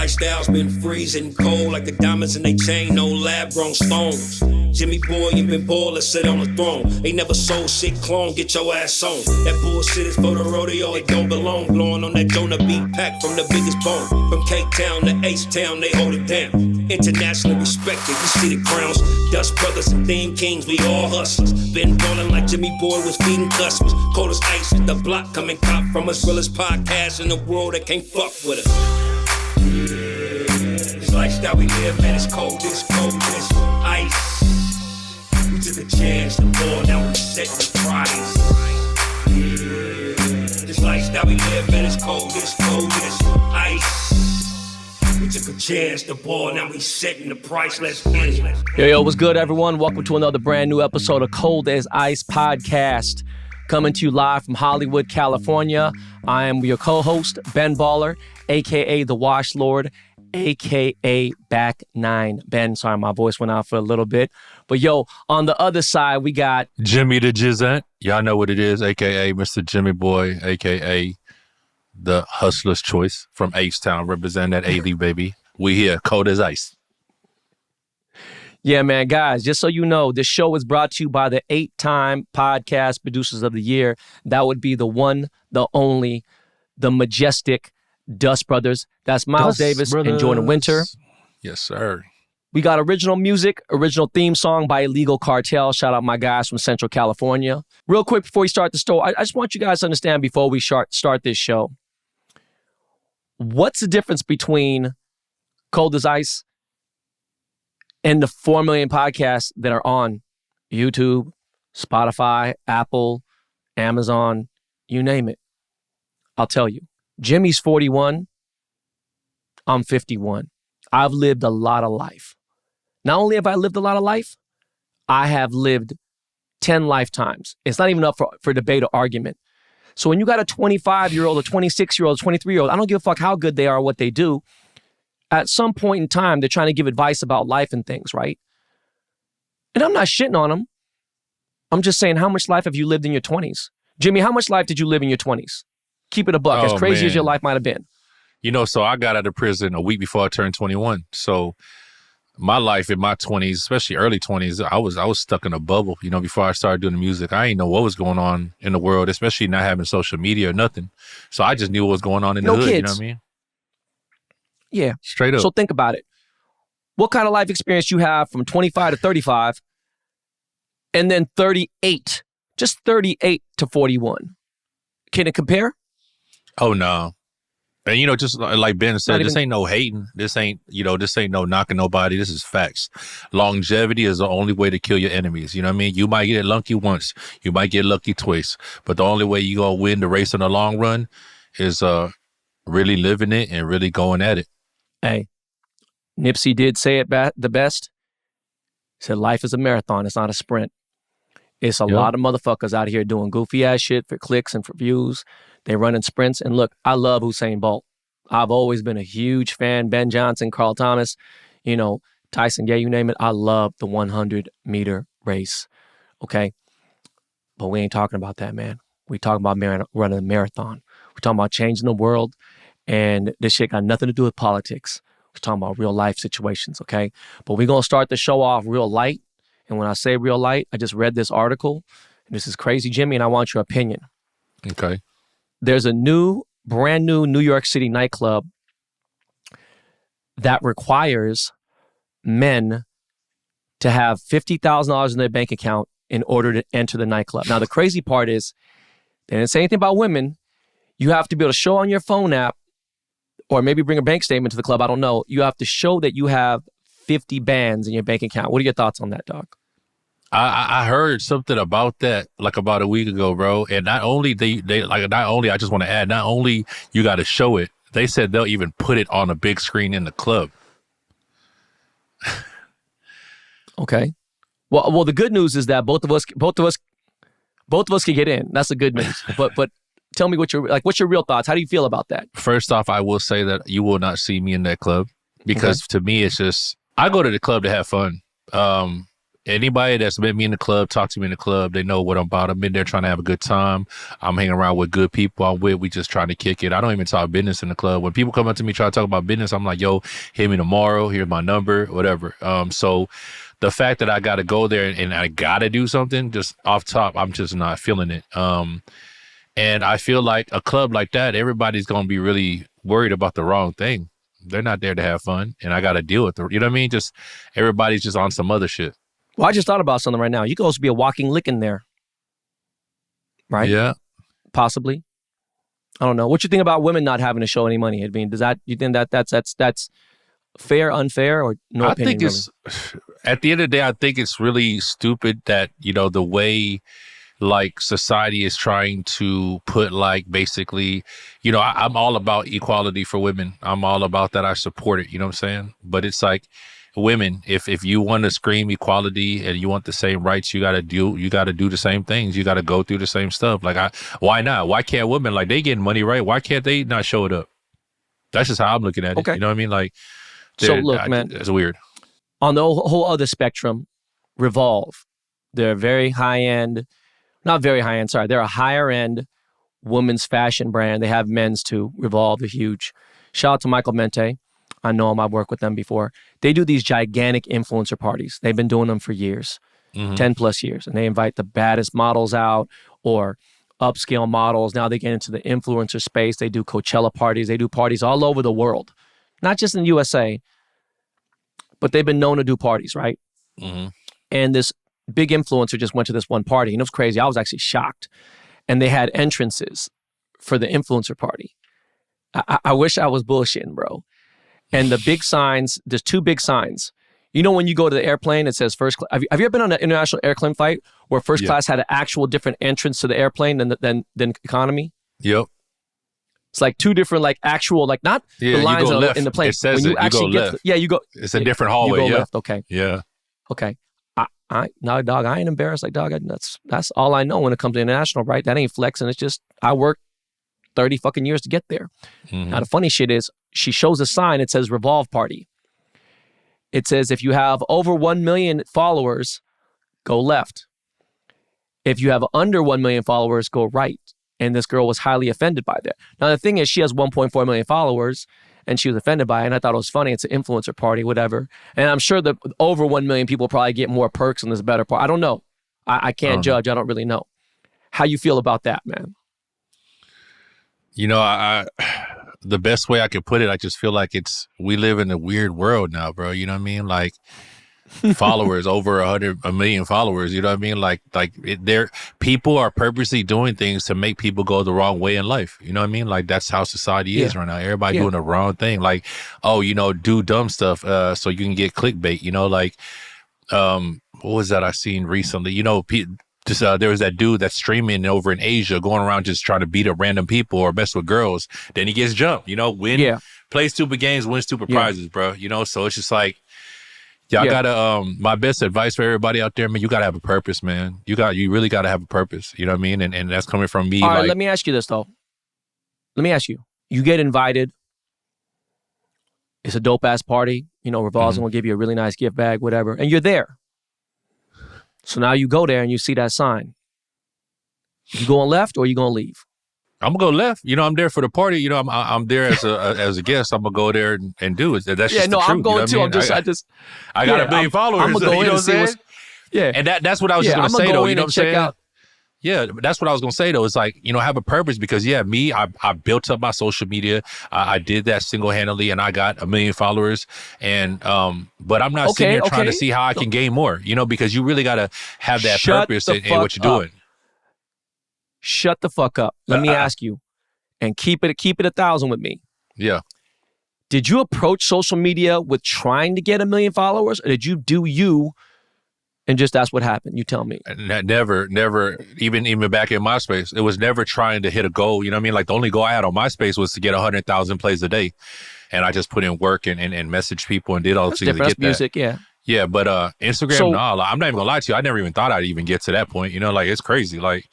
lifestyle's been freezing cold like the diamonds in they chain, no lab-grown stones. Jimmy boy, you been baller, sit on the throne. Ain't never sold shit, clone, get your ass on. That bullshit is for the rodeo, it don't belong. Blowing on that donut beat pack from the biggest bone. From Cape Town to H-Town, they hold it down. Internationally respected, you see the crowns. Dust Brothers and Theme Kings, we all hustlers. Been ballin' like Jimmy Boy was feeding customers. Cold as ice, the block coming cop from us. Realest podcast in the world that can't fuck with us. This lifestyle we live, man, it's cold as ice. We took a chance to fall, now we set the price. This lifestyle we live, man, it's cold as ice. We took a chance to ball, now we setting the price. Let's get it. Yo, what's good, everyone? Welcome to another brand new episode of Cold as Ice Podcast. Coming to you live from Hollywood, California. I am your co-host, Ben Baller, a.k.a. The Wash Lord, a.k.a. Back 9. Ben, sorry, my voice went out for a little bit. But yo, on the other side, we got... Jimmy the Jizzant. Y'all know what it is, a.k.a. Mr. Jimmy Boy, a.k.a. The Hustler's Choice from H-Town, representing that A-League, baby. We here, cold as ice. Yeah, man, guys, just so you know, this show is brought to you by the 8-time podcast producers of the year. That would be the one, the only, the majestic Dust Brothers. That's Miles Davis and Jordan Winter. Yes, sir. We got original music, original theme song by Illegal Cartel. Shout out my guys from Central California. Real quick before we start the show, I just want you guys to understand before we start this show, what's the difference between Cold as Ice and the 4 million podcasts that are on YouTube, Spotify, Apple, Amazon, you name it? I'll tell you. Jimmy's 41. I'm 51. I've lived a lot of life. Not only have I lived a lot of life, I have lived 10 lifetimes. It's not even up for debate or argument. So when you got a 25-year-old, a 26-year-old, a 23-year-old, I don't give a fuck how good they are or what they do. At some point in time, they're trying to give advice about life and things, right? And I'm not shitting on them. I'm just saying, how much life have you lived in your 20s? Jimmy, how much life did you live in your 20s? Keep it a buck, as crazy as your life might have been. You know, so I got out of prison a week before I turned 21. So my life in my 20s, especially early 20s, I was stuck in a bubble, you know, before I started doing the music. I didn't know what was going on in the world, especially not having social media or nothing. So I just knew what was going on in the hood, kids. You know what I mean? Yeah. Straight up. So think about it. What kind of life experience you have from 25 to 35 and then 38, just 38 to 41? Can it compare? Oh, no. And, you know, just like Ben said, this ain't no hating. This ain't no knocking nobody. This is facts. Longevity is the only way to kill your enemies. You know what I mean? You might get lucky once. You might get lucky twice. But the only way you going to win the race in the long run is really living it and really going at it. Hey, Nipsey did say it the best. He said, life is a marathon. It's not a sprint. It's a lot of motherfuckers out here doing goofy ass shit for clicks and for views. They run in sprints. And look, I love Usain Bolt. I've always been a huge fan. Ben Johnson, Carl Thomas, you know, Tyson, yeah, you name it. I love the 100-meter race. Okay? But we ain't talking about that, man. We talking about running a marathon. We're talking about changing the world. And this shit got nothing to do with politics. We're talking about real life situations, okay? But we're going to start the show off real light. And when I say real light, I just read this article. And this is crazy, Jimmy, and I want your opinion. Okay. There's a brand new New York City nightclub that requires men to have $50,000 in their bank account in order to enter the nightclub. Now, the crazy part is, they didn't say anything about women. You have to be able to show on your phone app, or maybe bring a bank statement to the club. I don't know. You have to show that you have 50 bands in your bank account. What are your thoughts on that, dog? I heard something about that like about a week ago, bro. And not only I just want to add, not only you got to show it, they said they'll even put it on a big screen in the club. Okay. Well, the good news is that both of us can get in. That's the good news. But tell me what's your real thoughts? How do you feel about that? First off, I will say that you will not see me in that club because to me, it's just, I go to the club to have fun. Anybody that's met me in the club, talked to me in the club, they know what I'm about. I'm in there trying to have a good time. I'm hanging around with good people I'm with. We just trying to kick it. I don't even talk business in the club. When people come up to me try to talk about business, I'm like, yo, hit me tomorrow. Here's my number, whatever. So the fact that I got to go there and I got to do something, just off top, I'm just not feeling it. And I feel like a club like that, everybody's going to be really worried about the wrong thing. They're not there to have fun. And I got to deal with it. You know what I mean? Just everybody's just on some other shit. Well, I just thought about something right now. You could also be a walking lick in there. Right? Yeah. Possibly. I don't know. What you think about women not having to show any money? I mean, you think that's fair, unfair, or no opinion? I think it's, at the end of the day, I think it's really stupid that, the way like society is trying to put like basically, I'm all about equality for women. I'm all about that. I support it. You know what I'm saying? But it's like, women, if you want to scream equality and you want the same rights, you got to do the same things. You got to go through the same stuff. Like, why not? Why can't women, like, they getting money, right? Why can't they not show it up? That's just how I'm looking at it. Okay. You know what I mean? Like, so look, man, it's weird. On the whole other spectrum, Revolve, they're very high end, not very high end. Sorry, they're a higher end women's fashion brand. They have men's too. Revolve, they're huge. Shout out to Michael Mente. I know him. I've worked with them before. They do these gigantic influencer parties. They've been doing them for years, 10 plus years. And they invite the baddest models out or upscale models. Now they get into the influencer space. They do Coachella parties. They do parties all over the world, not just in the USA, but they've been known to do parties, right? Mm-hmm. And this big influencer just went to this one party. And it was crazy. I was actually shocked. And they had entrances for the influencer party. I wish I was bullshitting, bro. And the big signs, there's two big signs. You know when you go to the airplane, it says first class. Have you ever been on an international airplane flight where first class had an actual different entrance to the airplane than economy? Yep. It's like two different, like actual, like not the lines in the plane. It says when you actually go left. You go. It's a different hallway. You go left. Okay. Yeah. Okay. No, dog, I ain't embarrassed. Like, dog, that's all I know when it comes to international, right? That ain't flexing. It's just I worked 30 fucking years to get there. Mm-hmm. Now the funny shit is, she shows a sign, it says Revolve Party. It says if you have over 1 million followers, go left. If you have under 1 million followers, go right. And this girl was highly offended by that. Now the thing is, she has 1.4 million followers and she was offended by it. And I thought it was funny. It's an influencer party, whatever. And I'm sure that over 1 million people probably get more perks in this better part. I don't know. I can't judge. I don't really know. How you feel about that, man? I the best way I could put it, I just feel like we live in a weird world now, bro. You know what I mean? Like followers, over 1 million followers. You know what I mean? Like people are purposely doing things to make people go the wrong way in life. You know what I mean? Like that's how society is right now. Everybody doing the wrong thing. Like, do dumb stuff so you can get clickbait. What was that I seen recently? There was that dude that's streaming over in Asia, going around just trying to beat up random people or mess with girls. Then he gets jumped. Plays stupid games, wins stupid prizes, bro. So it's just like, y'all gotta. My best advice for everybody out there, man, you gotta have a purpose, man. You really gotta have a purpose. You know what I mean? And that's coming from me. All right, let me ask you this though. Let me ask you. You get invited. It's a dope ass party. Revolve's gonna give you a really nice gift bag, whatever, and you're there. So now you go there and you see that sign. You going left or you going to leave? I'm going to go left. I'm there for the party. I'm there as a guest. I'm going to go there and do it. That's just the truth. I'm going too. I got 1 million followers. I'm going to go in and see what's... Yeah. And that's what I was just going to say, though. You know what I'm saying? Yeah, that's what I was going to say, though. It's like, have a purpose because, I built up my social media. I did that single-handedly and I got 1 million followers. And but I'm not sitting here trying to see how I can gain more, because you really got to have that purpose in what you're doing. Shut the fuck up. Let me ask you, and keep it 1,000 with me. Yeah. Did you approach social media with trying to get 1 million followers, or did you do you and just that's what happened? You tell me. Never, even back in MySpace, it was never trying to hit a goal. You know what I mean? Like the only goal I had on MySpace was to get 100,000 plays a day. And I just put in work and messaged people and did all the things to get that. Music, yeah. Yeah, but Instagram, I'm not even gonna lie to you. I never even thought I'd even get to that point. It's crazy. Like,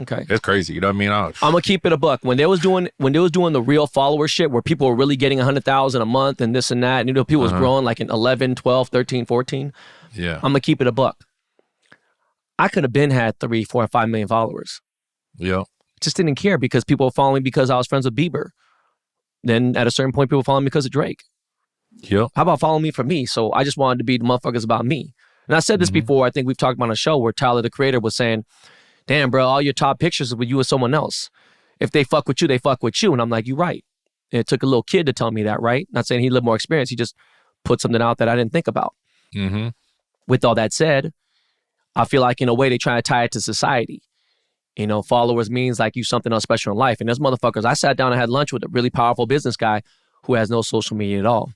okay, it's crazy. You know what I mean? I'm gonna keep it a buck. When they was doing the real followership where people were really getting 100,000 a month and this and that, and people was growing like in 11, 12, 13, 14. Yeah. I'm gonna keep it a buck. I could have been had 3, 4, 5 million followers. Yeah. Just didn't care because people were following me because I was friends with Bieber. Then at a certain point, people were following me because of Drake. Yep. How about following me for me? So I just wanted to be the motherfuckers about me. And I said this before. I think we've talked about on a show where Tyler, the creator, was saying, damn, bro, all your top pictures are with you or someone else. If they fuck with you, they fuck with you. And I'm like, you're right. And it took a little kid to tell me that, right? Not saying he lived more experience. He just put something out that I didn't think about. Mm-hmm. With all that said, I feel like in a way they try to tie it to society. You know, followers means like you something else special in life. And those motherfuckers, I sat down and had lunch with a really powerful business guy who has no social media at all.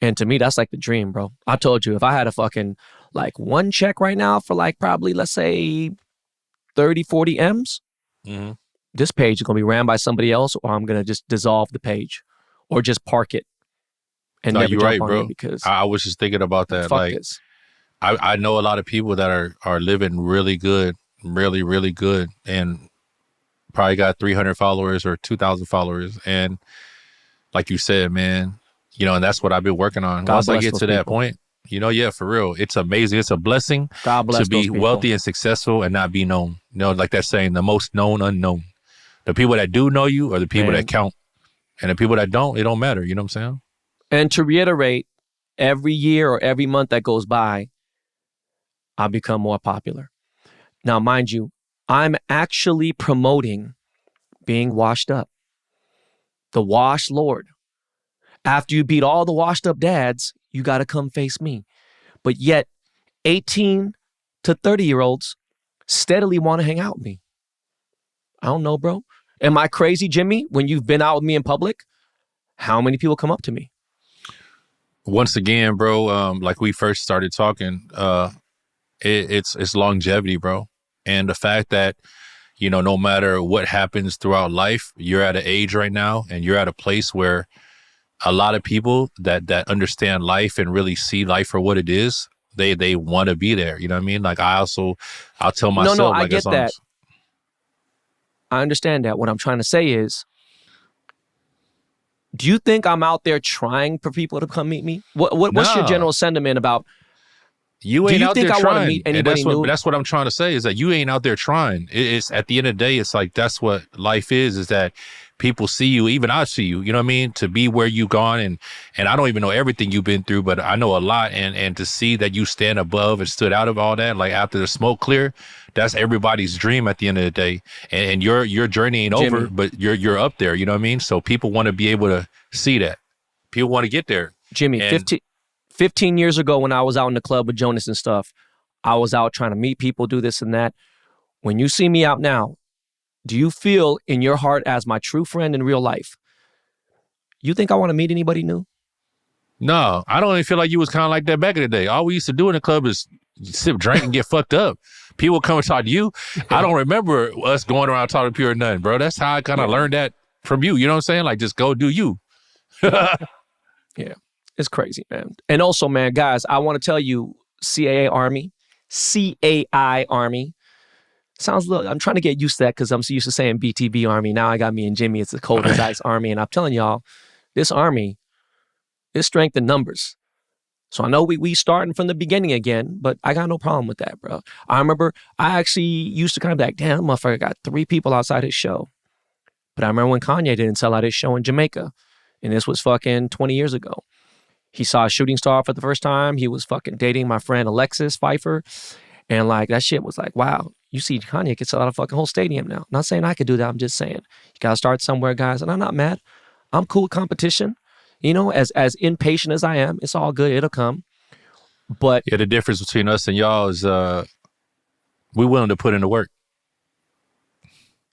And to me, that's like the dream, bro. I told you, if I had a fucking like one check right now for like probably, let's say 30, 40 M's, this page is going to be ran by somebody else, or I'm going to just dissolve the page or just park it. And no, never you're jump right, on bro. it because I was just thinking about that. fuck Like, this. I know a lot of people that are living really good, really, really good, and probably got 300 followers or 2,000 followers. And like you said, man, you know, and that's what I've been working on. God Once I bless get those to that people. point, you know, yeah, for real, it's amazing. It's a blessing God bless to be those people. wealthy and successful and not be known. You know, like that saying, the most known unknown. The people that do know you are the people that count. And the people that don't, it don't matter. You know what I'm saying? And to reiterate, every year or every month that goes by, I become more popular. Now, mind you, I'm actually promoting being washed up. The washed Lord. After you beat all the washed up dads, you got to come face me. But yet, 18 to 30-year-olds steadily want to hang out with me. I don't know, bro. Am I crazy, Jimmy? When you've been out with me in public, how many people come up to me? Once again, bro, like we first started talking, it's longevity, bro. And the fact that, you know, no matter what happens throughout life, you're at an age right now and you're at a place where a lot of people that understand life and really see life for what it is, they want to be there. You know what I mean? Like I'll tell myself, No, like, I get that. I understand that. What I'm trying to say is, do you think I'm out there trying for people to come meet me? What's your general sentiment about? You ain't out there trying. I want to meet anybody new? That's what I'm trying to say is that you ain't out there trying. It's at the end of the day, it's like that's what life is that people see you, even I see you, you know what I mean? To be where you gone and I don't even know everything you've been through, but I know a lot and to see that you stand above and stood out of all that, like after the smoke clear, that's everybody's dream at the end of the day. And your journey ain't over, but you're up there, you know what I mean? So people want to be able to see that. People want to get there. Jimmy, 15 years ago when I was out in the club with Jonas and stuff, I was out trying to meet people, do this and that. When you see me out now, do you feel in your heart as my true friend in real life, you think I want to meet anybody new? No, I don't even feel like you was kind of like that back in the day. All we used to do in the club is sip, drink, and get fucked up. People come and talk to you. I don't remember us going around talking to people or nothing, bro. That's how I kind of learned that from you. You know what I'm saying? Like, just go do you. Yeah, it's crazy, man. And also, man, guys, I want to tell you, CAI Army. Sounds a little, I'm trying to get used to that because I'm so used to saying BTB Army. Now I got me and Jimmy. It's the cold as ice Army. And I'm telling y'all, this Army is strength in numbers. So I know we starting from the beginning again, but I got no problem with that, bro. I remember I actually used to kind of be like, damn, motherfucker got 3 people outside his show. But I remember when Kanye didn't sell out his show in Jamaica. And this was fucking 20 years ago. He saw a shooting star for the first time. He was fucking dating my friend Alexis Pfeiffer. And like that shit was like, wow, you see Kanye gets out of fucking whole stadium now. Not saying I could do that. I'm just saying you got to start somewhere, guys. And I'm not mad. I'm cool with competition. You know, as impatient as I am, it's all good. It'll come. But yeah, the difference between us and y'all is we willing to put in the work.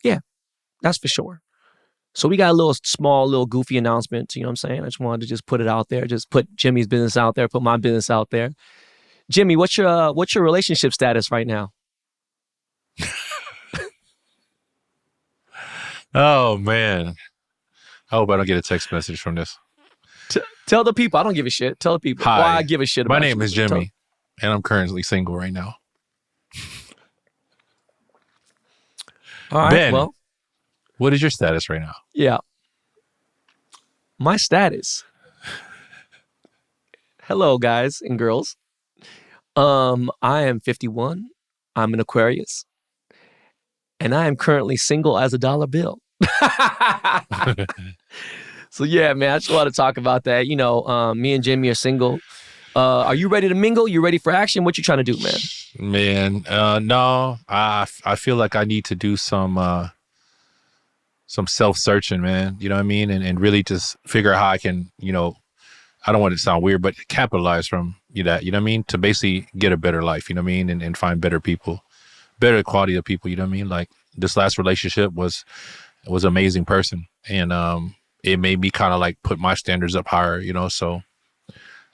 Yeah, that's for sure. So we got a little goofy announcement. You know what I'm saying? I just wanted to just put it out there. Just put Jimmy's business out there. Put my business out there. Jimmy, what's your relationship status right now? Oh, man. I hope I don't get a text message from this. Tell the people. I don't give a shit. Tell the people. Hi. Why I give a shit about My name you. is Jimmy, and I'm currently single right now. All right, Ben, well. What is your status right now? Yeah. My status. Hello, guys and girls. I am 51. I'm an Aquarius, and I am currently single as a dollar bill. So yeah, man, I just want to talk about that. You know, me and Jimmy are single. Are you ready to mingle? You ready for action? What you trying to do, man? Man, no, I feel like I need to do some self-searching, man. You know what I mean? And really just figure out how I can, I don't want it to sound weird, but capitalize from that, you know what I mean? To basically get a better life, you know what I mean? And find better people, better quality of people, you know what I mean? Like this last relationship was an amazing person. And it made me kind of like put my standards up higher, so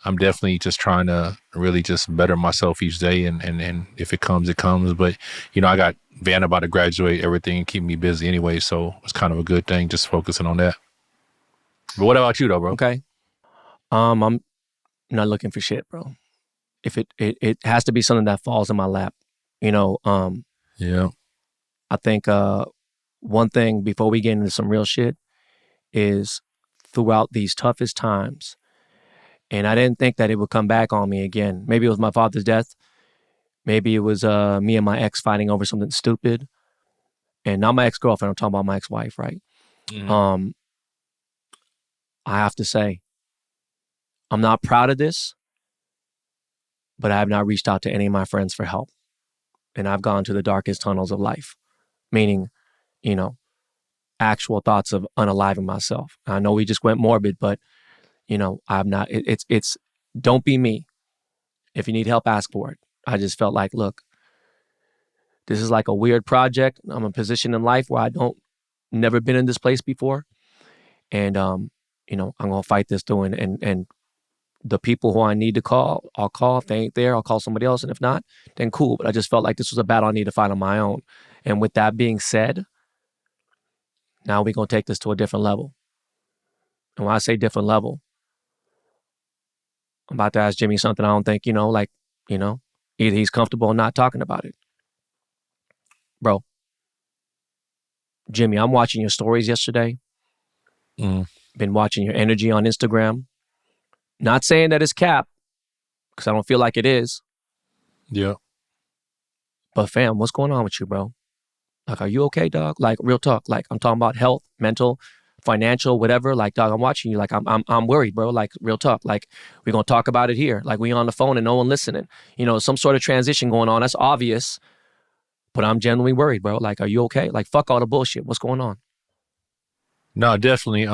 I'm definitely just trying to really just better myself each day. And if it comes, it comes. But, I got Van about to graduate, everything keep me busy anyway. So it's kind of a good thing, just focusing on that. But what about you though, bro? Okay. I'm not looking for shit, bro. If it has to be something that falls in my lap, Yeah. I think one thing before we get into some real shit is throughout these toughest times, and I didn't think that it would come back on me again. Maybe it was my father's death. Maybe it was me and my ex fighting over something stupid. And not my ex-girlfriend, I'm talking about my ex-wife, right? Mm-hmm. I have to say, I'm not proud of this, but I have not reached out to any of my friends for help. And I've gone to the darkest tunnels of life, meaning, actual thoughts of unaliving myself. I know we just went morbid, but, I've not, it's don't be me. If you need help, ask for it. I just felt like, look, this is like a weird project. I'm in a position in life where never been in this place before. And, I'm going to fight this through and the people who I need to call, I'll call. If they ain't there, I'll call somebody else. And if not, then cool. But I just felt like this was a battle I need to fight on my own. And with that being said, now we're going to take this to a different level. And when I say different level, I'm about to ask Jimmy something I don't think, either he's comfortable or not talking about it. Bro, Jimmy, I'm watching your stories yesterday. Been watching your energy on Instagram. Not saying that it's cap, because I don't feel like it is. Yeah. But fam, what's going on with you, bro? Like, are you okay, dog? Like, real talk. Like, I'm talking about health, mental, financial, whatever. Like, dog, I'm watching you. Like, I'm worried, bro. Like, real talk. Like, we're gonna talk about it here. Like, we on the phone and no one listening. Some sort of transition going on. That's obvious. But I'm genuinely worried, bro. Like, are you okay? Like, fuck all the bullshit. What's going on? No, definitely.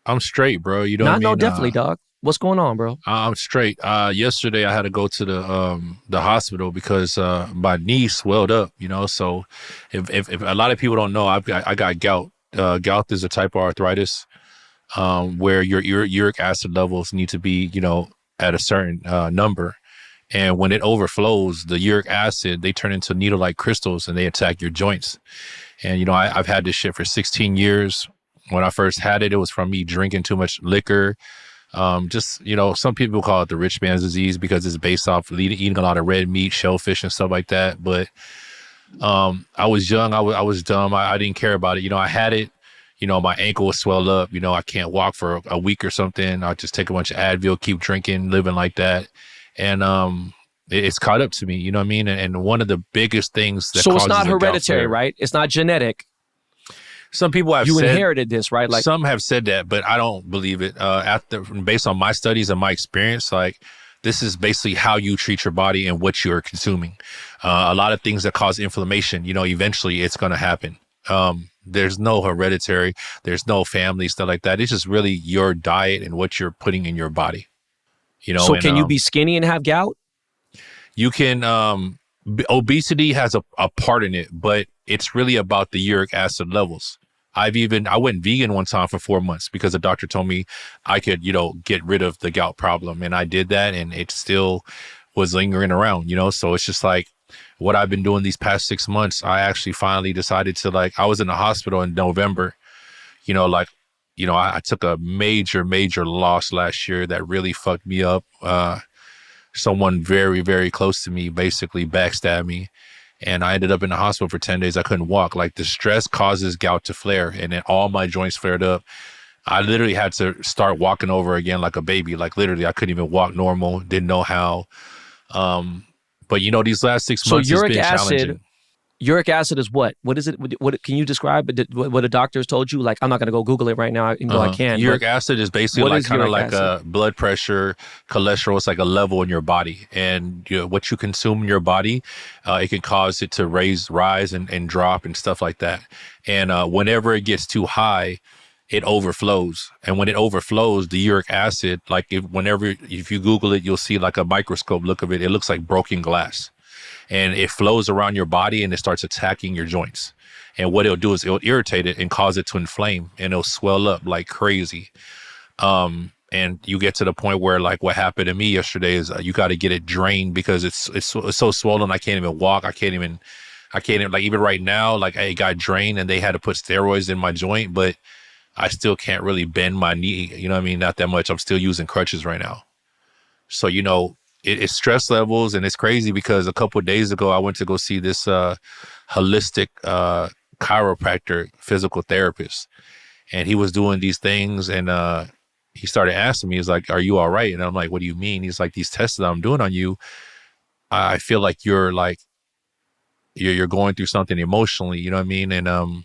I'm straight, bro. You know what I mean? No, definitely, dog. What's going on, bro? I'm straight. Yesterday I had to go to the hospital because my knee swelled up. So if a lot of people don't know, I got gout. Gout is a type of arthritis where your uric acid levels need to be at a certain number, and when it overflows, the uric acid, they turn into needle-like crystals and they attack your joints. And I've had this shit for 16 years. When I first had it, it was from me drinking too much liquor. Some people call it the rich man's disease because it's based off eating a lot of red meat, shellfish, and stuff like that. But I was young. I was dumb. I didn't care about it. I had it. My ankle was swelled up. I can't walk for a week or something. I just take a bunch of Advil, keep drinking, living like that. And it's caught up to me. You know what I mean? And one of the biggest things that so it's not hereditary, right? It's not genetic. Some people have you said, inherited this, right? Like some have said that, but I don't believe it. Based on my studies and my experience, like this is basically how you treat your body and what you're consuming. A lot of things that cause inflammation, eventually it's going to happen. There's no hereditary, there's no family, stuff like that. It's just really your diet and what you're putting in your body. So can you be skinny and have gout? You can. Obesity has a part in it, but it's really about the uric acid levels. I went vegan one time for 4 months because the doctor told me I could, get rid of the gout problem. And I did that and it still was lingering around, so it's just like what I've been doing these past 6 months. I actually finally decided to I was in the hospital in November, I took a major loss last year that really fucked me up. Someone very, very close to me basically backstabbed me. And I ended up in the hospital for 10 days. I couldn't walk. Like the stress causes gout to flare and then all my joints flared up. I literally had to start walking over again like a baby. Like literally I couldn't even walk normal. Didn't know how. But But these last 6 So months has been challenging. Uric acid is what? What is it? What can you describe? What a doctor has told you? Like, I'm not going to go Google it right now, even though I can. Uric acid is basically like kind of like a blood pressure, cholesterol. It's like a level in your body, and what you consume in your body, it can cause it to rise and drop and stuff like that. And whenever it gets too high, it overflows. And when it overflows, the uric acid, like if you Google it, you'll see like a microscope look of it. It looks like broken glass. And it flows around your body and it starts attacking your joints. And what it'll do is it'll irritate it and cause it to inflame, and it'll swell up like crazy. And you get to the point where, like, what happened to me yesterday is you got to get it drained because it's so swollen. I can't even walk. I can't even like, even right now, like, it got drained and they had to put steroids in my joint, but I still can't really bend my knee. You know what I mean? Not that much. I'm still using crutches right now. So, it's stress levels, and it's crazy because a couple of days ago, I went to go see this holistic chiropractor, physical therapist, and he was doing these things, and he started asking me, he's like, "Are you all right?" And I'm like, "What do you mean?" He's like, "These tests that I'm doing on you, I feel like you're going through something emotionally." You know what I mean? And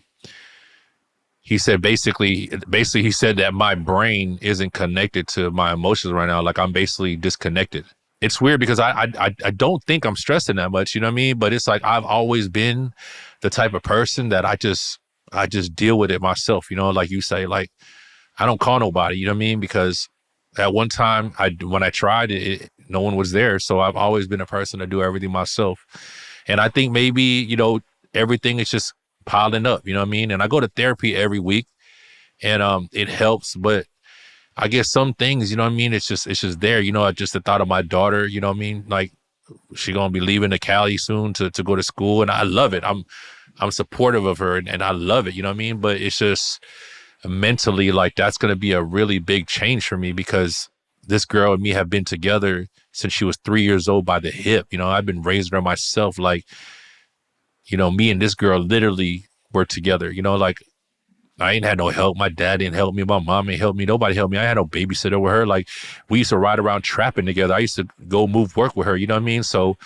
he said basically he said that my brain isn't connected to my emotions right now. Like, I'm basically disconnected. It's weird because I don't think I'm stressing that much, you know what I mean? But it's like I've always been the type of person that I just deal with it myself, like you say, like, I don't call nobody, you know what I mean? Because at one time when I tried it, no one was there. So I've always been a person to do everything myself. And I think maybe, everything is just piling up, you know what I mean? And I go to therapy every week, and it helps, but I guess some things, you know what I mean? It's just there, just the thought of my daughter, you know what I mean? Like, she gonna be leaving to Cali soon to go to school, and I love it. I'm supportive of her, and I love it, you know what I mean? But it's just mentally, like, that's gonna be a really big change for me because this girl and me have been together since she was 3 years old by the hip. I've been raising her myself. Like, me and this girl literally were together, like, I ain't had no help. My dad didn't help me. My mom ain't help me. Nobody helped me. I had no babysitter with her. Like, we used to ride around trapping together. I used to go move work with her. You know what I mean? So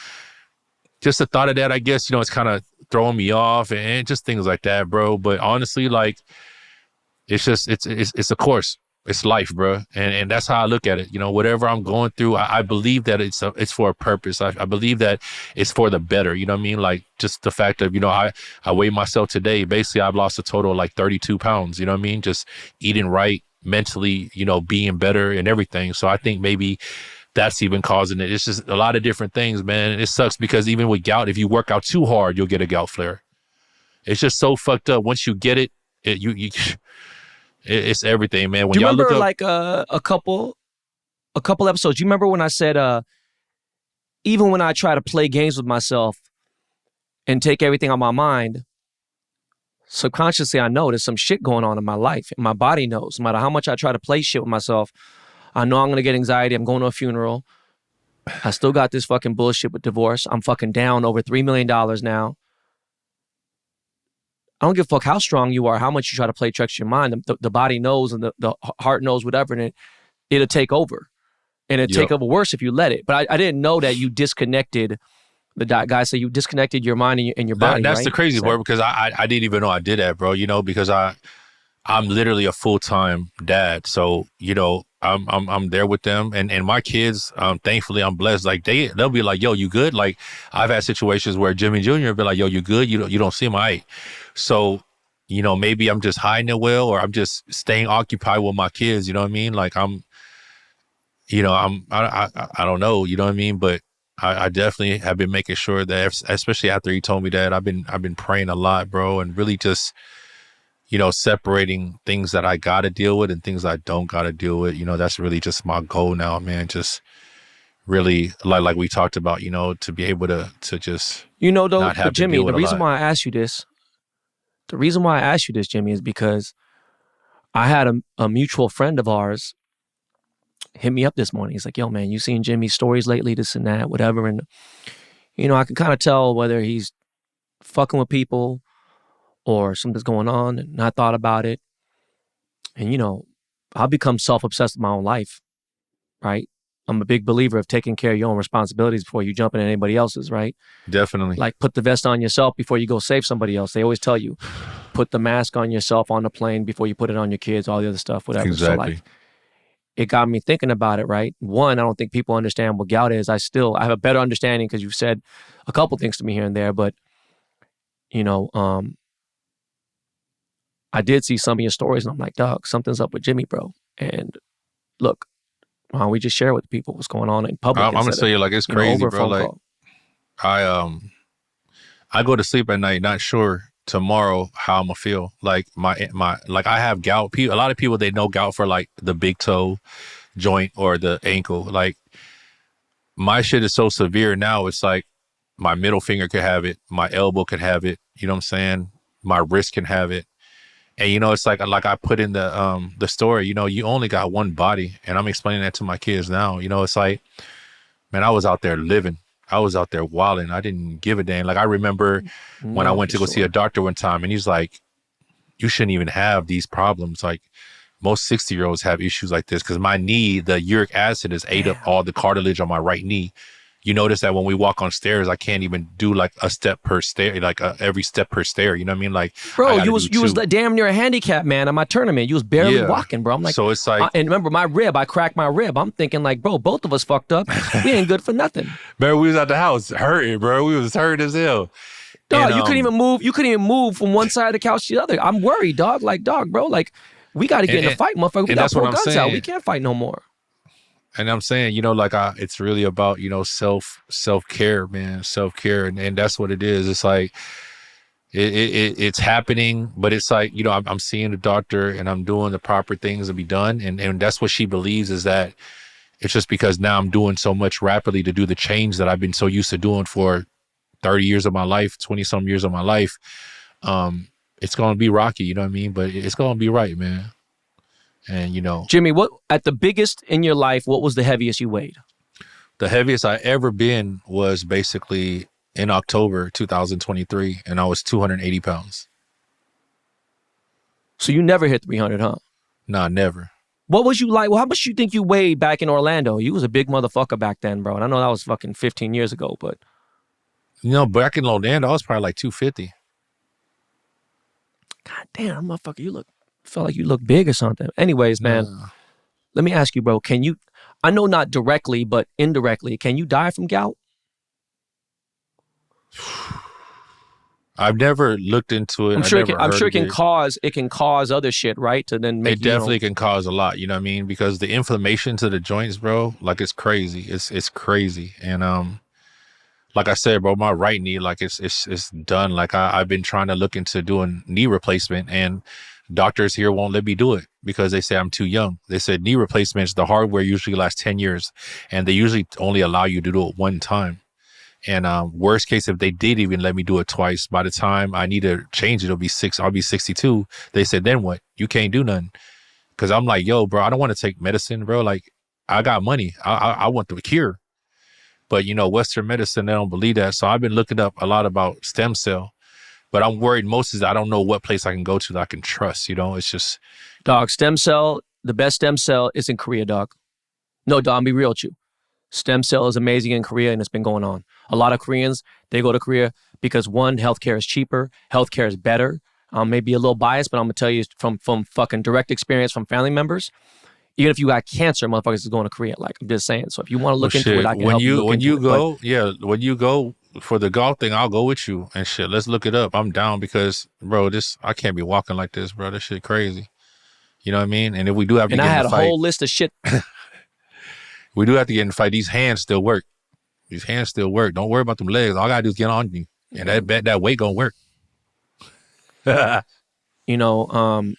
just the thought of that, I guess, it's kind of throwing me off and just things like that, bro. But honestly, like, it's just, it's a course. It's life, bro. And that's how I look at it. Whatever I'm going through, I believe that it's for a purpose. I believe that it's for the better. You know what I mean? Like, just the fact of, I weigh myself today. Basically, I've lost a total of like 32 pounds. You know what I mean? Just eating right, mentally, being better and everything. So I think maybe that's even causing it. It's just a lot of different things, man. It sucks because even with gout, if you work out too hard, you'll get a gout flare. It's just so fucked up. Once you get it, it's everything, man. When do you y'all remember, look up, like, a couple episodes? You remember when I said, even when I try to play games with myself and take everything on my mind, subconsciously I know there's some shit going on in my life, and my body knows. No matter how much I try to play shit with myself, I know I'm gonna get anxiety. I'm going to a funeral. I still got this fucking bullshit with divorce. I'm fucking down over $3 million now. I don't give a fuck how strong you are, how much you try to play tricks to your mind. The body knows, and the heart knows, whatever, and it'll take over. And it'll take over worse if you let it. But I didn't know that you disconnected, the guy said you disconnected your mind and your body, That's right? the crazy part, because I didn't even know I did that, bro, because I'm literally a full-time dad. So, I'm there with them, and my kids, thankfully I'm blessed. Like, they'll be like, "Yo, you good?" Like, I've had situations where Jimmy Jr. will be like, "Yo, you good? You don't seem all right." So, maybe I'm just hiding it well, or I'm just staying occupied with my kids. You know what I mean? Like, I don't know. You know what I mean? But I definitely have been making sure that, especially after he told me that, I've been praying a lot, bro, and really just, separating things that I got to deal with and things I don't got to deal with. That's really just my goal now, man. Just really, like we talked about, to be able to just, though, not have but Jimmy, to deal with the reason a lot. why I asked you this, Jimmy, is because I had a mutual friend of ours hit me up this morning. He's like, "Yo, man, you seen Jimmy's stories lately, this and that, whatever." And, I can kind of tell whether he's fucking with people or something's going on. And I thought about it. And, I've become self-obsessed with my own life, right? I'm a big believer of taking care of your own responsibilities before you jump into anybody else's, right? Definitely. Like, put the vest on yourself before you go save somebody else. They always tell you, put the mask on yourself on the plane before you put it on your kids, all the other stuff, whatever. Exactly. So, like, it got me thinking about it, right? One, I don't think people understand what gout is. I have a better understanding because you've said a couple things to me here and there, but, you know, I did see some of your stories and I'm like, dog, something's up with Jimmy, bro. And look, why don't we just share with people what's going on in public? I'm gonna tell you, like, it's crazy, bro. Like, I go to sleep at night not sure tomorrow how I'm gonna feel. Like my like I have gout. A lot of people, they know gout for like the big toe joint or the ankle. Like, my shit is so severe now. It's like my middle finger could have it, my elbow could have it. You know what I'm saying? My wrist can have it. And, you know, it's like I put in the story, you know, you only got one body. And I'm explaining that to my kids now. You know, it's like, man, I was out there living. I was out there wilding. I didn't give a damn. Like, I remember when I went to go see a doctor one time and he's like, you shouldn't even have these problems. Like, most 60-year-olds have issues like this because my knee, the uric acid has ate up all the cartilage on my right knee. You notice that when we walk on stairs, I can't even do like a step per stair, like every step per stair. You know what I mean? Like, bro, you was damn near a handicap man at my tournament. You was barely walking, bro. I'm like, so it's like, and remember my rib, I cracked my rib. I'm thinking like, bro, both of us fucked up. We ain't good for nothing. Man, we was at the house hurting, bro. We was hurting as hell. Dog, and, you couldn't even move. You couldn't even move from one side of the couch to the other. I'm worried, dog. Like, dog, bro, like, we got to get in a fight, motherfucker. We got to pull guns out. We can't fight no more. And I'm saying, you know, like, it's really about, you know, self-care, man, self-care. And that's what it is. It's like, it's happening, but it's like, you know, I'm seeing the doctor and I'm doing the proper things to be done. And that's what she believes, is that it's just because now I'm doing so much rapidly to do the change that I've been so used to doing for 30 years of my life, 20 some years of my life. It's going to be rocky, you know what I mean? But it's going to be right, man. And, you know, Jimmy, what at the biggest in your life, what was the heaviest you weighed? The heaviest I ever been was basically in October 2023, and I was 280 pounds. So you never hit 300, huh? Nah, never. What was you like? Well, how much you think you weighed back in Orlando? You was a big motherfucker back then, bro. And I know that was fucking 15 years ago, but. You know, back in Orlando, I was probably like 250. God damn, motherfucker, felt like you look big or something. Anyways, man, let me ask you, bro, can you, I know not directly, but indirectly, can you die from gout? I've never looked into it. I'm sure it can cause other shit, right? To then make it definitely can cause a lot, you know what I mean? Because the inflammation to the joints, bro, like, it's crazy. It's crazy. And like I said, bro, my right knee, like, it's done. Like, I've been trying to look into doing knee replacement, and doctors here won't let me do it because they say I'm too young. They said knee replacements, the hardware usually lasts 10 years, and they usually only allow you to do it one time. And worst case, if they did even let me do it twice, by the time I need to change it, I'll be 62. They said, then what? You can't do nothing. Because I'm like, yo, bro, I don't want to take medicine, bro. Like, I got money. I want the cure. But, you know, Western medicine, they don't believe that. So I've been looking up a lot about stem cell. But I'm worried most is I don't know what place I can go to that I can trust, you know? It's just... Dog, stem cell, the best stem cell is in Korea, dog. No, dog, I'll be real with you. Stem cell is amazing in Korea, and it's been going on. A lot of Koreans, they go to Korea because, one, healthcare is cheaper, healthcare is better. Maybe a little biased, but I'm going to tell you from fucking direct experience from family members, even if you got cancer, motherfuckers is going to Korea. Like, I'm just saying. So if you want to look into it, I can help you. When you go for the golf thing, I'll go with you and shit. Let's look it up. I'm down because, bro, I can't be walking like this, bro. This shit crazy. You know what I mean? And if we do have to get in a fight, a whole list of shit. We do have to get in a fight. These hands still work. Don't worry about them legs. All I gotta do is get on you, and that weight gonna work. You know,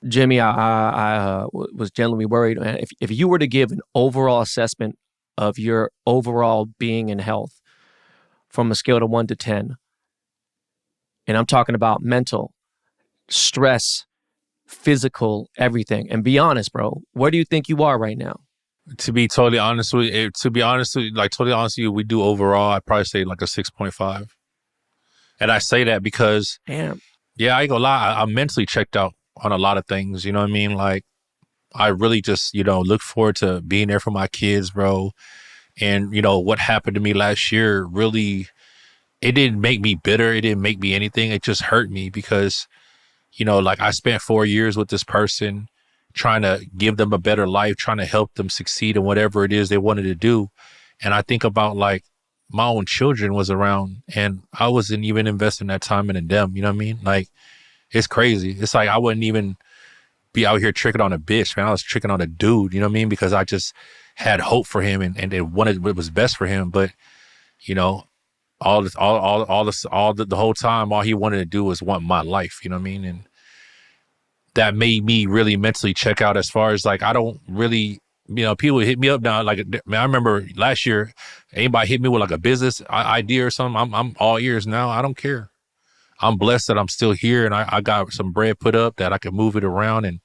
Jimmy, I was genuinely worried. Man, if you were to give an overall assessment of your overall being and health from a scale of 1 to 10, and I'm talking about mental, stress, physical, everything, and be honest, bro, where do you think you are right now? To be totally honest with you, we do overall, I'd probably say like a 6.5. And I say that because, damn, yeah, I ain't gonna lie, I'm mentally checked out on a lot of things. You know what I mean? Like, I really just, look forward to being there for my kids, bro. And, what happened to me last year really, it didn't make me bitter. It didn't make me anything. It just hurt me because, like I spent 4 years with this person trying to give them a better life, trying to help them succeed in whatever it is they wanted to do. And I think about like my own children was around and I wasn't even investing that time into them. You know what I mean? Like, it's crazy. It's like I wouldn't even be out here tricking on a bitch, man. I was tricking on a dude, you know what I mean? Because I just had hope for him and they wanted what was best for him. But, all this, the whole time, all he wanted to do was want my life, you know what I mean? And that made me really mentally check out as far as like, I don't really, people hit me up now. Like, man, I remember last year, anybody hit me with like a business idea or something. I'm all ears now. I don't care. I'm blessed that I'm still here and I got some bread put up that I can move it around and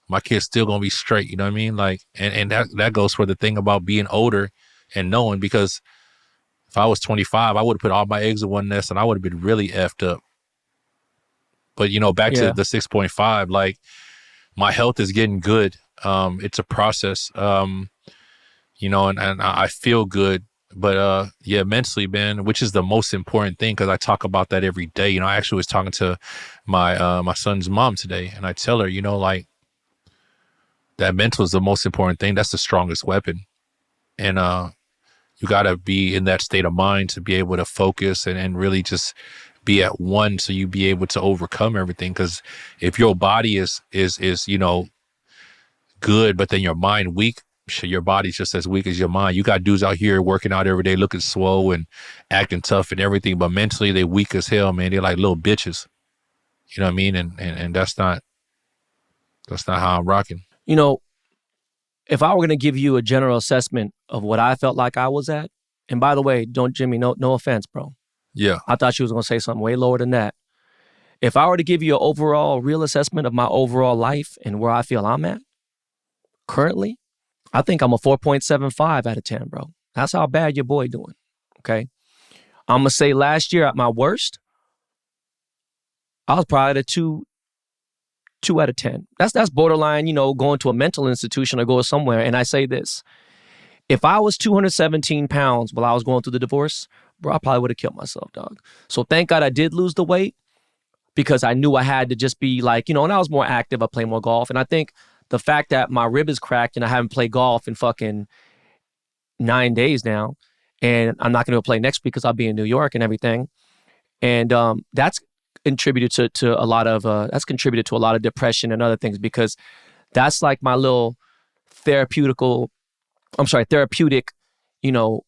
my kid's still going to be straight. You know what I mean? Like, and that goes for the thing about being older and knowing, because if I was 25, I would have put all my eggs in one nest and I would have been really effed up. But, back to the 6.5, like my health is getting good. It's a process, and I feel good. But mentally, man, which is the most important thing, because I talk about that every day. I actually was talking to my son's mom today, and I tell her, like that mental is the most important thing. That's the strongest weapon, and you got to be in that state of mind to be able to focus and really just be at one, so you be able to overcome everything. Because if your body is good, but then your mind weak, your body's just as weak as your mind. You got dudes out here working out every day, looking swole and acting tough and everything, but mentally they weak as hell, man. They're like little bitches. You know what I mean? And that's not how I'm rocking. If I were going to give you a general assessment of what I felt like I was at, and by the way, Jimmy, no offense, bro. Yeah. I thought you was going to say something way lower than that. If I were to give you an overall real assessment of my overall life and where I feel I'm at currently, I think I'm a 4.75 out of 10, bro. That's how bad your boy doing, okay? I'm going to say last year at my worst, I was probably at a 2 out of 10. That's borderline, going to a mental institution or go somewhere. And I say this, if I was 217 pounds while I was going through the divorce, bro, I probably would have killed myself, dog. So thank God I did lose the weight, because I knew I had to just be like, and I was more active. I play more golf. And I think the fact that my rib is cracked and I haven't played golf in fucking 9 days now, and I'm not going to play next week because I'll be in New York and everything. And that's contributed to a lot of depression and other things, because that's like my little therapeutic,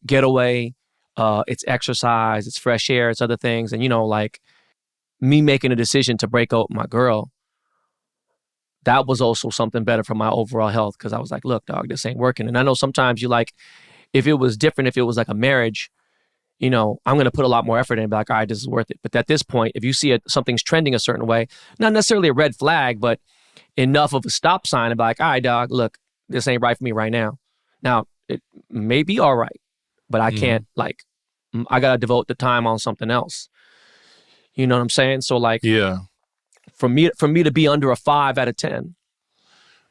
getaway. It's exercise, it's fresh air, it's other things. And, like me making a decision to break up with my girl, that was also something better for my overall health, because I was like, look, dog, this ain't working. And I know sometimes you like, if it was different, if it was like a marriage, I'm going to put a lot more effort in and be like, all right, this is worth it. But at this point, if you see something's trending a certain way, not necessarily a red flag, but enough of a stop sign and be like, all right, dog, look, this ain't right for me right now. Now, it may be all right, but I can't, I got to devote the time on something else. You know what I'm saying? So yeah. For me to be under a 5 out of 10.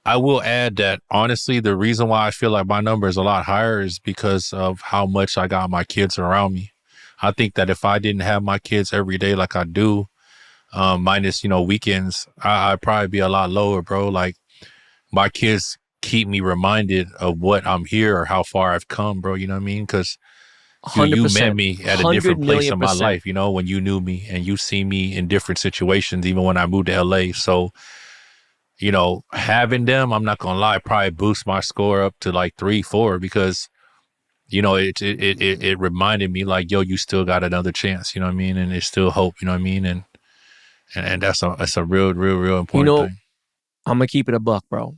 I will add that, honestly, the reason why I feel like my number is a lot higher is because of how much I got my kids around me. I think that if I didn't have my kids every day like I do, minus, weekends, I'd probably be a lot lower, bro. Like, my kids keep me reminded of what I'm here or how far I've come, bro. You know what I mean? Because you met me at a different place in my life, when you knew me, and you see me in different situations, even when I moved to LA. So, having them, I'm not gonna lie, probably boost my score up to like 3, 4, because, it reminded me like, yo, you still got another chance, you know what I mean? And there's still hope, you know what I mean? And that's a real important thing. I'm gonna keep it a buck, bro.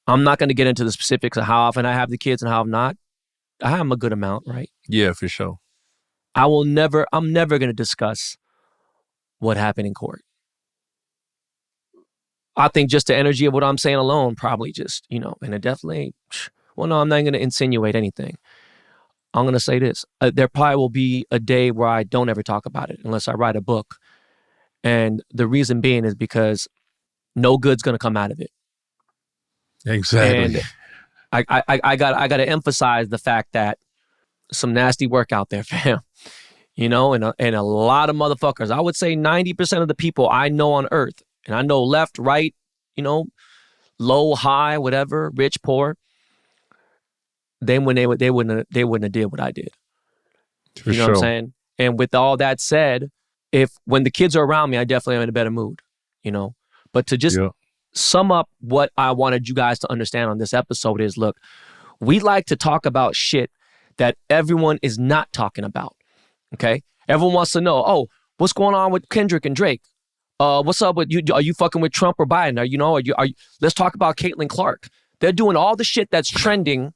I'm not gonna get into the specifics of how often I have the kids and how I'm not. I have them a good amount, right? Yeah, for sure. I'm never gonna discuss what happened in court. I think just the energy of what I'm saying alone probably just, and it definitely, well, no, I'm not going to insinuate anything. I'm going to say this. There probably will be a day where I don't ever talk about it unless I write a book. And the reason being is because no good's going to come out of it. Exactly. And I got to emphasize the fact that some nasty work out there, fam. You know, and a lot of motherfuckers. I would say 90% of the people I know on earth, and I know left, right, you know, low, high, whatever, rich, poor, they wouldn't have did what I did. For you know sure. what I'm saying? And with all that said, when the kids are around me, I definitely am in a better mood, you know. But to just sum up what I wanted you guys to understand on this episode is, look, we like to talk about shit that everyone is not talking about. Okay? Everyone wants to know, oh, what's going on with Kendrick and Drake? What's up with you? Are you fucking with Trump or Biden? Are you let's talk about Caitlin Clark. They're doing all the shit that's trending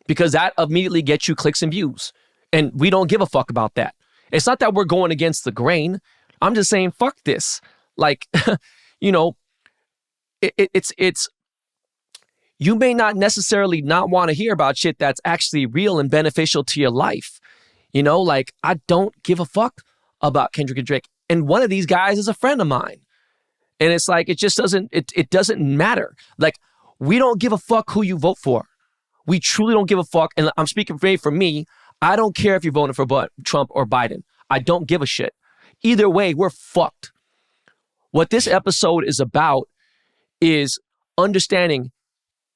because that immediately gets you clicks and views. And we don't give a fuck about that. It's not that we're going against the grain. I'm just saying, fuck this. Like, you know, it's you may not necessarily not want to hear about shit that's actually real and beneficial to your life. You know, like, I don't give a fuck about Kendrick and Drake. And one of these guys is a friend of mine. And it's like, it just doesn't, it doesn't matter. Like, we don't give a fuck who you vote for. We truly don't give a fuck. And I'm speaking for me. I don't care if you're voting for Trump or Biden. I don't give a shit. Either way, we're fucked. What this episode is about is understanding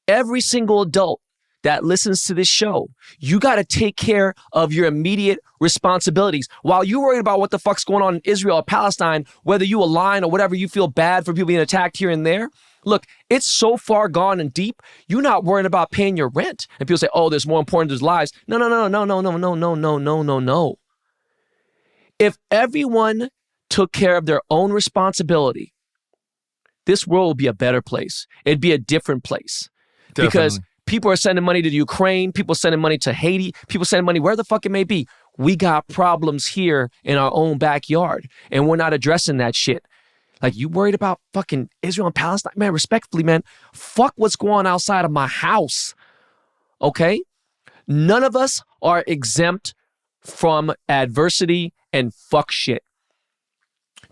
every single adult that listens to this show. You got to take care of your immediate responsibilities. While you're worried about what the fuck's going on in Israel or Palestine, whether you align or whatever, you feel bad for people being attacked here and there. Look, it's so far gone and deep, you're not worried about paying your rent. And people say, oh, there's more important to lives. No. If everyone took care of their own responsibility, this world would be a better place. It'd be a different place. Definitely. Because people are sending money to Ukraine, people are sending money to Haiti, people sending money where the fuck it may be. We got problems here in our own backyard, and we're not addressing that shit. Like, you worried about fucking Israel and Palestine? Man, respectfully, man, fuck what's going on outside of my house, okay? None of us are exempt from adversity and fuck shit.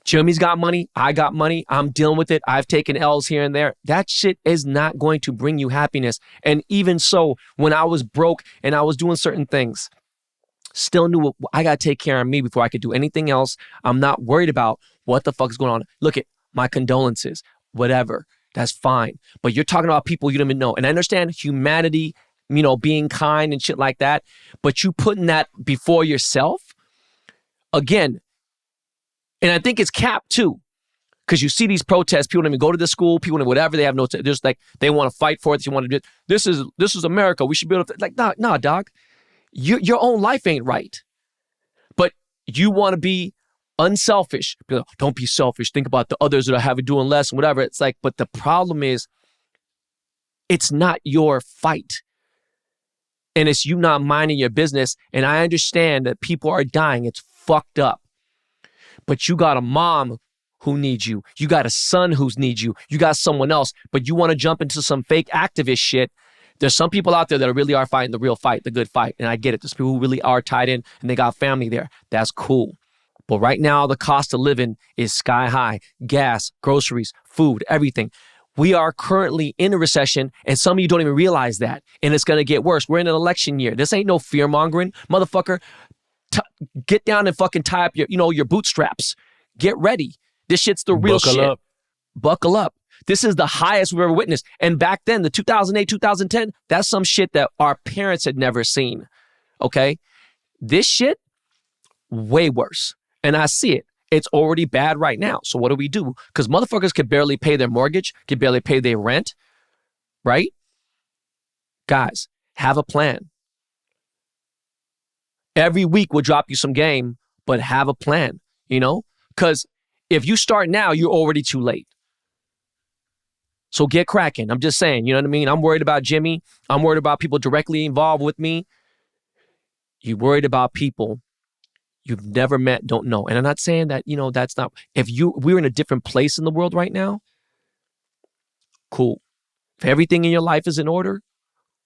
Jimmy's got money. I got money. I'm dealing with it. I've taken L's here and there. That shit is not going to bring you happiness. And even so, when I was broke and I was doing certain things, still knew I got to take care of me before I could do anything else. I'm not worried about what the fuck is going on. Look at my condolences, whatever. That's fine. But you're talking about people you don't even know. And I understand humanity, you know, being kind and shit like that. But you putting that before yourself, again, and I think it's capped too. Because you see these protests, people don't even go to the school, people don't whatever, they have no, just like, they want to fight for it. You want to do, this is America. We should be able to, like, nah, dog. Your own life ain't right. But you want to be unselfish. Don't be selfish. Think about the others that are having doing less and whatever. It's like, but the problem is, it's not your fight. And it's you not minding your business. And I understand that people are dying. It's fucked up. But you got a mom who needs you. You got a son who needs you. You got someone else. But you want to jump into some fake activist shit. There's some people out there that really are fighting the real fight, the good fight. And I get it. There's people who really are tied in and they got family there. That's cool. But right now, the cost of living is sky high. Gas, groceries, food, everything. We are currently in a recession, and some of you don't even realize that. And it's going to get worse. We're in an election year. This ain't no fear-mongering. Motherfucker, get down and fucking tie up your bootstraps. Get ready. This shit's the real shit. Buckle up. This is the highest we've ever witnessed. And back then, the 2008, 2010, that's some shit that our parents had never seen. Okay? This shit, way worse. And I see it. It's already bad right now. So what do we do? Because motherfuckers could barely pay their mortgage, could barely pay their rent, right? Guys, have a plan. Every week we'll drop you some game, but have a plan, Because if you start now, you're already too late. So get cracking. I'm just saying, you know what I mean? I'm worried about Jimmy. I'm worried about people directly involved with me. You're worried about people you've never met, don't know. And I'm not saying that, that's not, we're in a different place in the world right now, cool. If everything in your life is in order,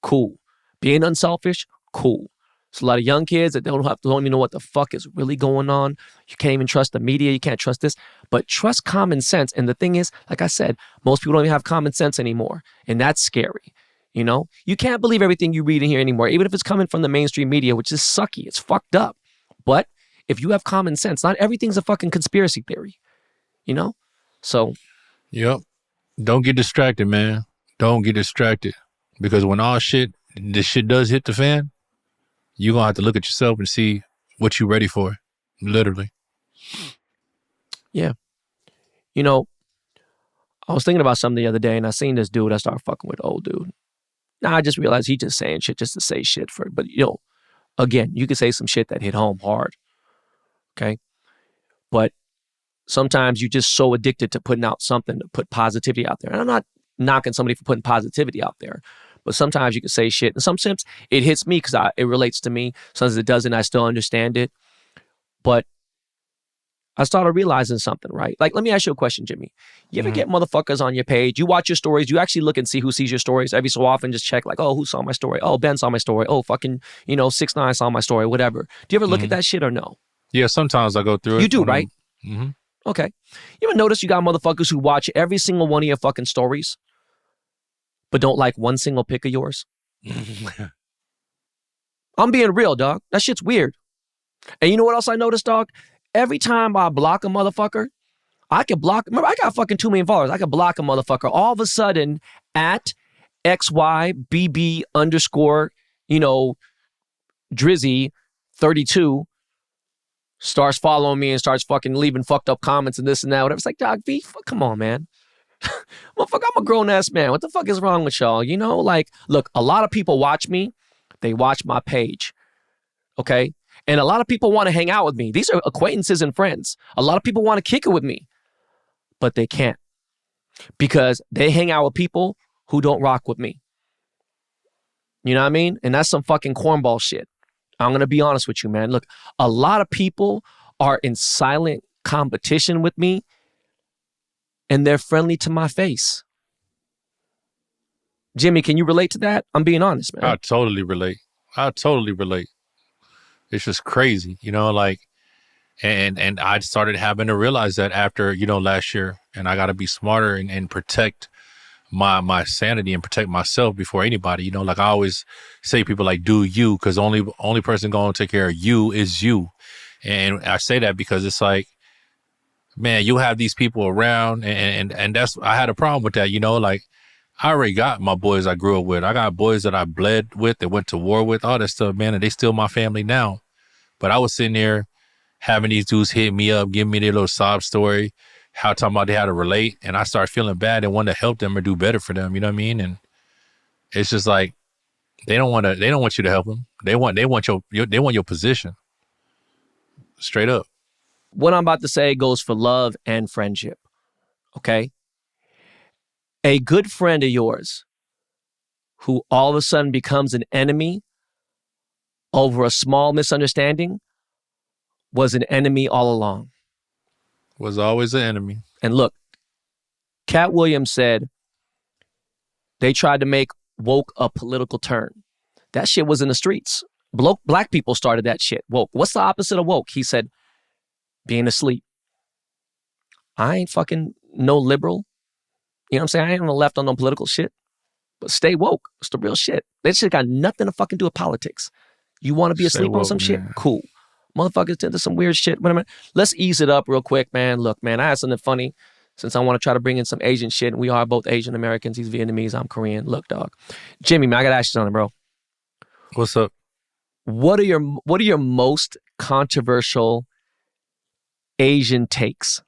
cool. Being unselfish, cool. It's a lot of young kids that don't even know what the fuck is really going on. You can't even trust the media. You can't trust this. But trust common sense. And the thing is, like I said, most people don't even have common sense anymore. And that's scary. You know? You can't believe everything you read in here anymore, even if it's coming from the mainstream media, which is sucky. It's fucked up. But if you have common sense, not everything's a fucking conspiracy theory. You know? So. Yep. Don't get distracted, man. Don't get distracted. Because when this shit does hit the fan, you're going to have to look at yourself and see what you're ready for. Literally. Yeah. You know, I was thinking about something the other day and I seen this dude. I started fucking with old dude. Now I just realized he just saying shit just to say shit but you know, again, you could say some shit that hit home hard. Okay. But sometimes you're just so addicted to putting out something to put positivity out there. And I'm not knocking somebody for putting positivity out there, but sometimes you can say shit. In some sense, it hits me because it relates to me. Sometimes it doesn't. I still understand it. But I started realizing something, right? Like, let me ask you a question, Jimmy. You ever get motherfuckers on your page? You watch your stories. You actually look and see who sees your stories. Every so often, just check like, oh, who saw my story? Oh, Ben saw my story. Oh, fucking, 6ix9ine saw my story, whatever. Do you ever look at that shit or no? Yeah, sometimes I go through it. You do, right? Mm-hmm. Okay. You ever notice you got motherfuckers who watch every single one of your fucking stories, but don't like one single pic of yours? I'm being real, dog. That shit's weird. And you know what else I noticed, dog? Every time I block a motherfucker, I can block. Remember, I got fucking 2 million followers. I can block a motherfucker. All of a sudden, at XYBB _ Drizzy 32 starts following me and starts fucking leaving fucked up comments and this and that, whatever. It's like, dog, come on, man. Motherfucker, I'm a grown-ass man. What the fuck is wrong with y'all? Like, look, a lot of people watch me. They watch my page, okay? And a lot of people want to hang out with me. These are acquaintances and friends. A lot of people want to kick it with me, but they can't because they hang out with people who don't rock with me. You know what I mean? And that's some fucking cornball shit. I'm going to be honest with you, man. Look, a lot of people are in silent competition with me and they're friendly to my face. Jimmy, can you relate to that? I'm being honest, man. I totally relate. It's just crazy, like, and I started having to realize that after, last year, and I got to be smarter and protect my sanity and protect myself before anybody, like I always say people like, do you, because only person going to take care of you is you. And I say that because it's like, man, you have these people around and that's, I had a problem with that, like I already got my boys I grew up with. I got boys that I bled with, that went to war with, all that stuff, man, and they still my family now. But I was sitting there having these dudes hit me up, give me their little sob story, how talking about they had to relate, and I started feeling bad and wanted to help them or do better for them, you know what I mean? And it's just like they don't want you to help them. They want your position. Straight up. What I'm about to say goes for love and friendship. Okay? A good friend of yours who all of a sudden becomes an enemy over a small misunderstanding was an enemy all along. Was always an enemy. And look, Cat Williams said they tried to make woke a political term. That shit was in the streets. Black people started that shit. Woke. What's the opposite of woke? He said, being asleep. I ain't fucking no liberal. You know what I'm saying? I ain't on the left on no political shit. But stay woke. It's the real shit. That shit got nothing to fucking do with politics. You want to be asleep on some shit? Cool. Motherfuckers into some weird shit. Whatever. Let's ease it up real quick, man. Look, man, I had something funny since I want to try to bring in some Asian shit. And we are both Asian Americans. He's Vietnamese. I'm Korean. Look, dog. Jimmy, man, I got to ask you something, bro. What's up? What are your most controversial Asian takes?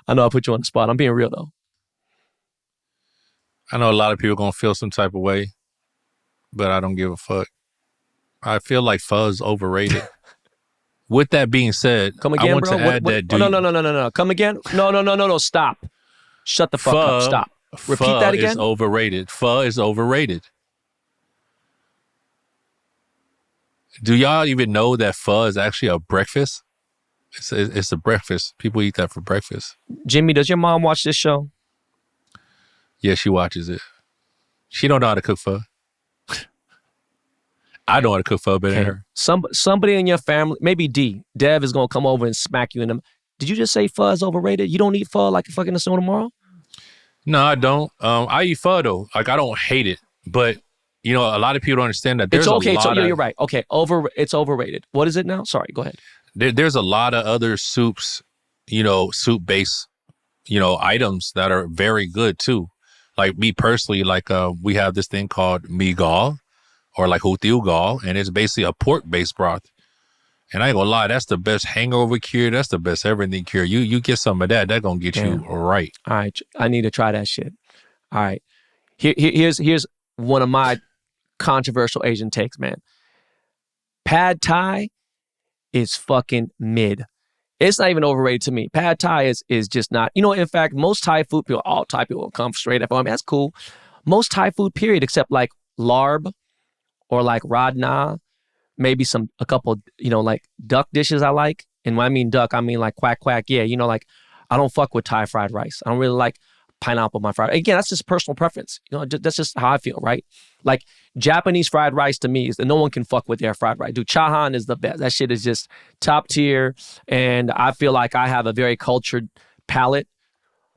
I know I put you on the spot. I'm being real, though. I know a lot of people going to feel some type of way, but I don't give a fuck. I feel like pho is overrated. With that being said, come again, I want bro? to add that. No. Come again? No. Stop. Shut the fuck up. Stop. Repeat that again. Pho is overrated. Pho is overrated. Do y'all even know that pho is actually a breakfast? It's a breakfast. People eat that for breakfast. Jimmy, does your mom watch this show? Yeah, she watches it. She don't know how to cook pho. I know how to cook pho better than her. Somebody in your family, maybe Dev is gonna come over and smack you in them. Did you just say pho is overrated? You don't eat pho like fucking the snow tomorrow? No, I don't. I eat pho though. Like I don't hate it, but you know, a lot of people don't understand that. There's it's okay. A lot you're right. Okay, it's overrated. What is it now? Sorry, go ahead. There's a lot of other soups, you know, soup based, you know, items that are very good too. Like me personally, like we have this thing called Mikal or like Kruthkoff, and it's basically a pork based broth. And I ain't gonna lie, that's the best hangover cure. That's the best everything cure. You get some of that gonna get you right. All right, I need to try that shit. All right, here's one of my controversial Asian takes, man. Pad Thai is fucking mid. It's not even overrated to me. Pad Thai is just not. You know, in fact, most Thai food people, all Thai people will come straight up. I mean, that's cool. Most Thai food, period, except like larb or like rad na. Maybe a couple, you know, like duck dishes I like. And when I mean duck, I mean like quack, quack. Yeah, you know, like I don't fuck with Thai fried rice. I don't really like pineapple on my fried. Again, that's just personal preference. You know, that's just how I feel, right? Like Japanese fried rice to me is that no one can fuck with their fried rice. Dude, chahan is the best. That shit is just top tier. And I feel like I have a very cultured palate.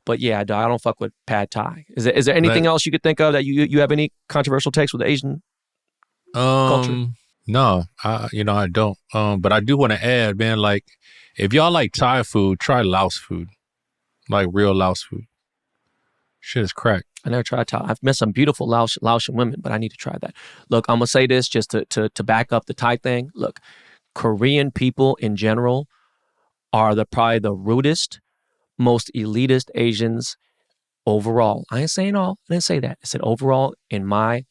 But yeah, I don't fuck with Pad Thai. Is there anything else you could think of that you have any controversial takes with the Asian culture? No, I don't. But I do want to add, man, like if y'all like Thai food, try Laos food, like real Laos food. Shit is crack. I never tried Thai. I've met some beautiful Laotian women, but I need to try that. Look, I'm gonna say this just to back up the Thai thing. Look, Korean people in general are probably the rudest, most elitist Asians overall. I ain't saying all. I didn't say that. I said overall in my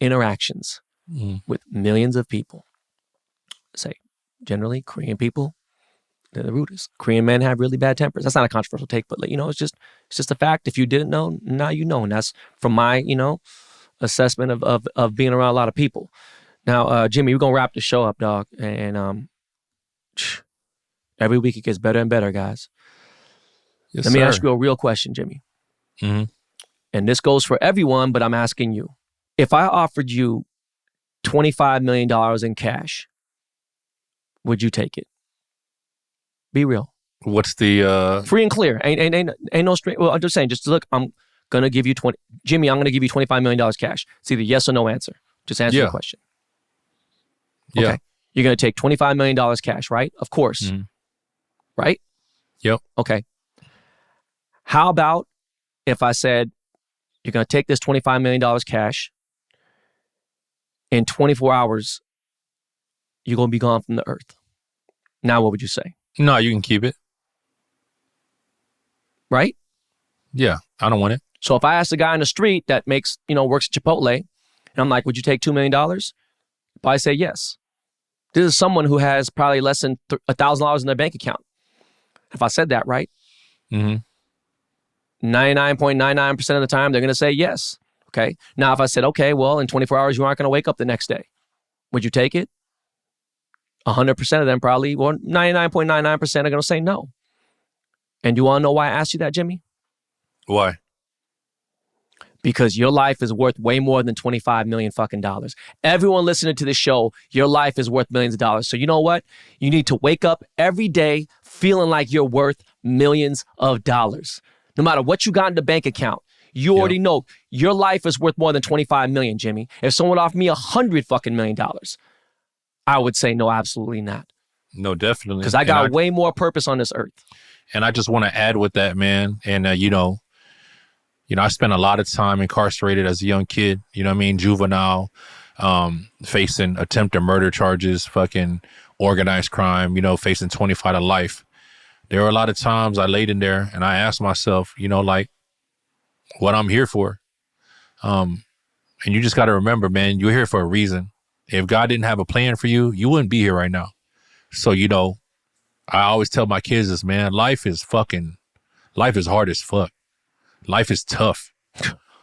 interactions with millions of people. Say, generally, Korean people, they're the rudest. Korean men have really bad tempers. That's not a controversial take, but you know, it's just a fact. If you didn't know, now you know. And that's from my, you know, assessment of being around a lot of people. Now, Jimmy, we're gonna wrap the show up, dog. And every week it gets better and better, guys. Yes, Let me sir. ask you a real question, Jimmy. Mm-hmm. And this goes for everyone, but I'm asking you. If I offered you $25 million in cash, would you take it? Be real. What's the free and clear? Ain't no straight. Well, I'm just saying. Just look, I'm gonna give you Jimmy, I'm gonna give you $25 million cash. It's either yes or no answer. Just answer the question. Okay. Yeah. You're gonna take $25 million cash, right? Of course. Mm-hmm. Right? Yep. Okay. How about if I said you're gonna take this $25 million cash? In 24 hours, you're going to be gone from the earth. Now, what would you say? No, you can keep it. Right? Yeah, I don't want it. So if I ask a guy in the street that works at Chipotle, and I'm like, would you take $2 million? If I say yes. This is someone who has probably less than $1,000 in their bank account. If I said that, right? Mm-hmm. 99.99% of the time, they're going to say yes. Okay. Now, if I said, okay, well, in 24 hours, you aren't going to wake up the next day. Would you take it? 100% of them probably, well, 99.99% are going to say no. And you want to know why I asked you that, Jimmy? Why? Because your life is worth way more than $25 million fucking dollars. Everyone listening to this show, your life is worth millions of dollars. So you know what? You need to wake up every day feeling like you're worth millions of dollars. No matter what you got in the bank account. You already know your life is worth more than 25 million, Jimmy. If someone offered me $100 fucking million, I would say no, absolutely not. No, definitely. Because I got way more purpose on this earth. And I just want to add with that, man. And you know, I spent a lot of time incarcerated as a young kid. You know what I mean? Juvenile, facing attempted murder charges, fucking organized crime. You know, facing 25 to life. There were a lot of times I laid in there and I asked myself, you know, like, what I'm here for. And you just got to remember, man, you're here for a reason. If God didn't have a plan for you, you wouldn't be here right now. So, you know, I always tell my kids this, man, life is hard as fuck. Life is tough.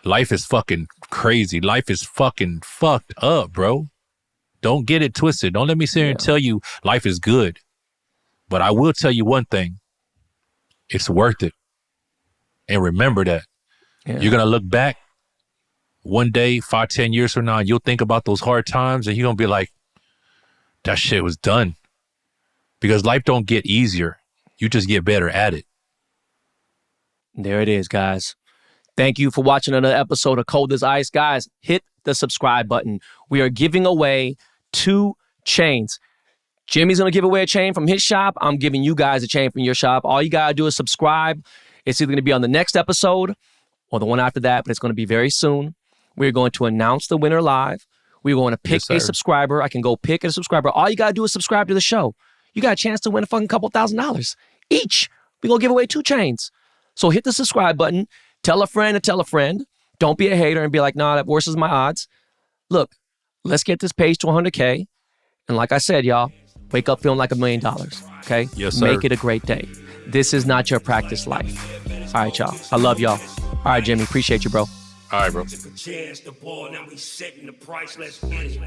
Life is fucking crazy. Life is fucking fucked up, bro. Don't get it twisted. Don't let me sit here and tell you life is good. But I will tell you one thing. It's worth it. And remember that. Yeah. You're going to look back one day, 5-10 years from now, you'll think about those hard times and you're going to be like, that shit was done. Because life don't get easier. You just get better at it. There it is, guys. Thank you for watching another episode of Cold as Ice. Guys, hit the subscribe button. We are giving away 2 chains. Jimmy's going to give away a chain from his shop. I'm giving you guys a chain from your shop. All you got to do is subscribe. It's either going to be on the next episode or the one after that, but it's going to be very soon. We're going to announce the winner live. We're going to pick a subscriber. I can go pick a subscriber. All you got to do is subscribe to the show. You got a chance to win a fucking couple $1,000 each. We're going to give away 2 chains. So hit the subscribe button. Tell a friend to tell a friend. Don't be a hater and be like, nah, that worsens my odds. Look, let's get this page to 100K. And like I said, y'all, wake up feeling like $1 million, okay? Yes, sir. Make it a great day. This is not your practice life. All right, y'all. I love y'all. All right, Jimmy. Appreciate you, bro. All right, bro. Took a chance, the ball, now we setting the price, let's get it.